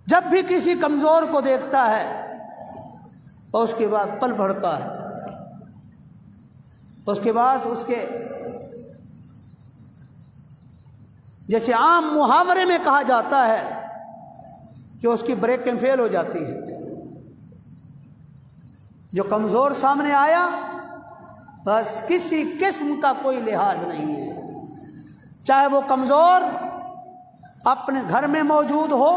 جب بھی کسی کمزور کو دیکھتا ہے اور اس کے بعد پل بڑھتا ہے، اس کے بعد اس کے جیسے عام محاورے میں کہا جاتا ہے کہ اس کی بریکیں فیل ہو جاتی ہیں۔ جو کمزور سامنے آیا بس کسی قسم کا کوئی لحاظ نہیں ہے، چاہے وہ کمزور اپنے گھر میں موجود ہو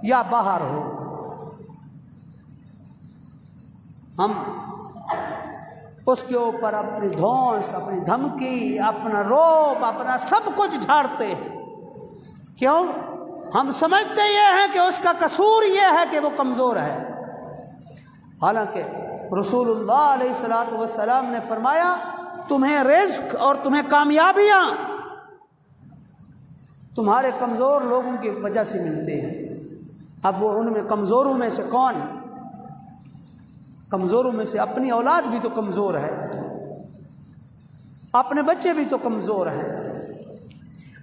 یا باہر ہو۔ ہم اس کے اوپر اپنی دھونس، اپنی دھمکی، اپنا روب، اپنا سب کچھ جھاڑتے ہیں۔ کیوں؟ ہم سمجھتے یہ ہیں کہ اس کا قصور یہ ہے کہ وہ کمزور ہے، حالانکہ رسول اللہ علیہ الصلوۃ والسلام نے فرمایا تمہیں رزق اور تمہیں کامیابیاں تمہارے کمزور لوگوں کی وجہ سے ملتے ہیں۔ اب وہ ان میں کمزوروں میں سے کون؟ کمزوروں میں سے اپنی اولاد بھی تو کمزور ہے، اپنے بچے بھی تو کمزور ہیں،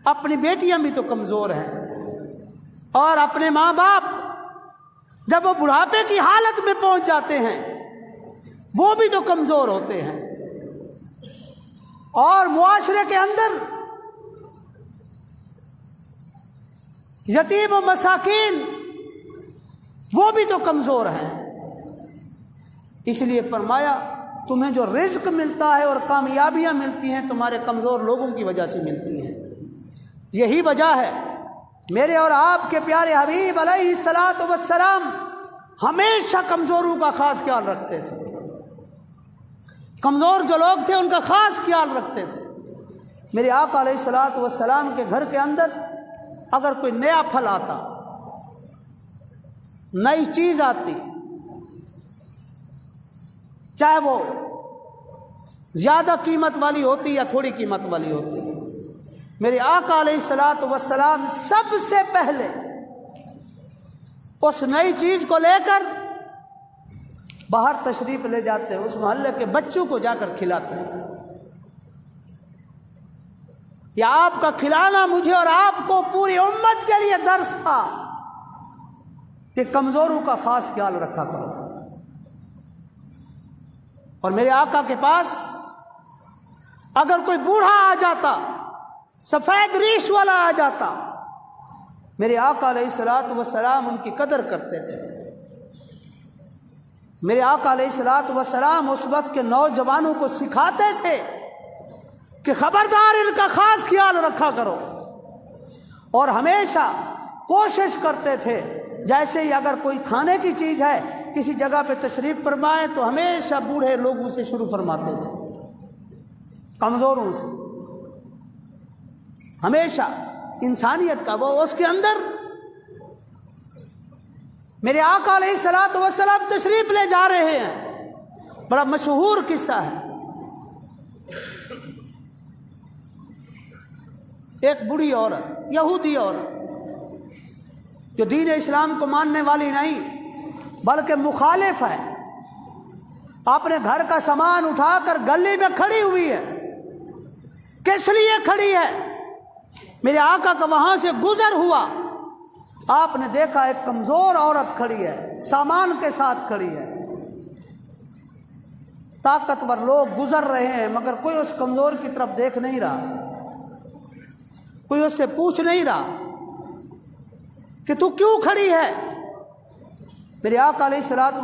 اپنی بیٹیاں بھی تو کمزور ہیں، اور اپنے ماں باپ جب وہ بڑھاپے کی حالت میں پہنچ جاتے ہیں وہ بھی تو کمزور ہوتے ہیں، اور معاشرے کے اندر یتیم و مساکین وہ بھی تو کمزور ہیں۔ اس لیے فرمایا تمہیں جو رزق ملتا ہے اور کامیابیاں ملتی ہیں تمہارے کمزور لوگوں کی وجہ سے ملتی ہیں۔ یہی وجہ ہے میرے اور آپ کے پیارے حبیب علیہ الصلوۃ والسلام ہمیشہ کمزوروں کا خاص خیال رکھتے تھے، کمزور جو لوگ تھے ان کا خاص خیال رکھتے تھے۔ میرے آقا علیہ الصلوۃ والسلام کے گھر کے اندر اگر کوئی نیا پھل آتا، نئی چیز آتی، چاہے وہ زیادہ قیمت والی ہوتی یا تھوڑی قیمت والی ہوتی، میرے آقا علیہ الصلوۃ والسلام سب سے پہلے اس نئی چیز کو لے کر باہر تشریف لے جاتے ہیں، اس محلے کے بچوں کو جا کر کھلاتے ہیں۔ یا آپ کا کھلانا مجھے اور آپ کو پوری امت کے لیے درس تھا کہ کمزوروں کا خاص خیال رکھا کرو۔ اور میرے آقا کے پاس اگر کوئی بوڑھا آ جاتا، سفید ریش والا آ جاتا، میرے آقا علیہ الصلوۃ والسلام ان کی قدر کرتے تھے۔ میرے آقا علیہ الصلوۃ والسلام اس وقت کے نوجوانوں کو سکھاتے تھے کہ خبردار ان کا خاص خیال رکھا کرو، اور ہمیشہ کوشش کرتے تھے جیسے ہی اگر کوئی کھانے کی چیز ہے کسی جگہ پہ تشریف فرمائے تو ہمیشہ بوڑھے لوگوں سے شروع فرماتے تھے، کمزوروں سے، ہمیشہ انسانیت کا وہ اس کے اندر۔ میرے آقا علیہ الصلوۃ والسلام تشریف لے جا رہے ہیں، بڑا مشہور قصہ ہے۔ ایک بوڑھی عورت، یہودی عورت جو دین اسلام کو ماننے والی نہیں بلکہ مخالف ہے، اپنے گھر کا سامان اٹھا کر گلی میں کھڑی ہوئی ہے۔ کس لیے کھڑی ہے؟ میرے آقا کا وہاں سے گزر ہوا، آپ نے دیکھا ایک کمزور عورت کھڑی ہے، سامان کے ساتھ کھڑی ہے، طاقتور لوگ گزر رہے ہیں مگر کوئی اس کمزور کی طرف دیکھ نہیں رہا، کوئی اس سے پوچھ نہیں رہا کہ تو کیوں کھڑی ہے۔ میرے آقا علیہ الصلوۃ